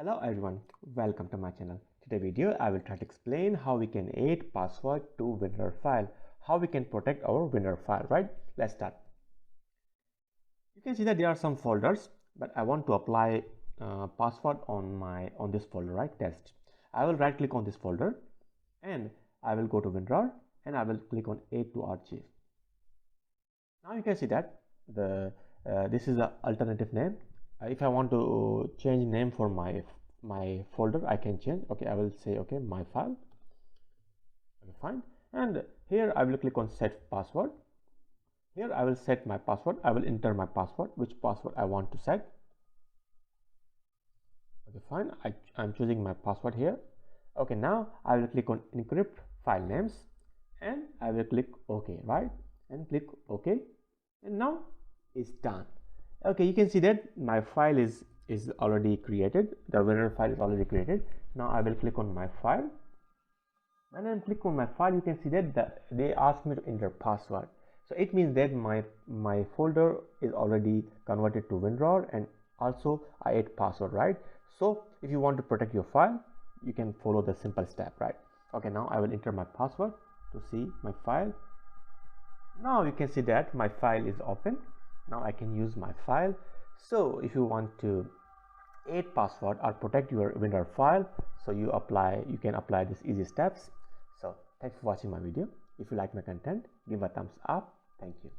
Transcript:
Hello everyone, welcome to my channel. Today video I will try to explain how we can add password to WinRAR file, how we can protect our WinRAR file, right? Let's start. You can see that there are some folders, but I want to apply password on this folder, right? Test. I will right click on this folder and I will go to WinRAR and I will click on add to archive. Now you can see that this is the alternative name. If I want to change name for my folder, I can change. Okay, I will say okay, my file. Okay, fine. And here I will click on set password. Here I will set my password. I will enter my password, which password I want to set. Okay, fine. I'm choosing my password here. Okay, now I will click on encrypt file names and I will click OK, right? And click OK. And now it's done. Okay, you can see that my file is already created. The WinRAR file is already created. Now I will click on my file. When I click on my file, you can see that they ask me to enter password. So it means that my folder is already converted to WinRAR, and also I add password, right? So if you want to protect your file, you can follow the simple step, right? Okay, now I will enter my password to see my file. Now you can see that my file is open. Now I can use my file. So if you want to add password or protect your WinRAR file, so you can apply these easy steps. So thanks for watching my video. If you like my content, give a thumbs up. Thank you.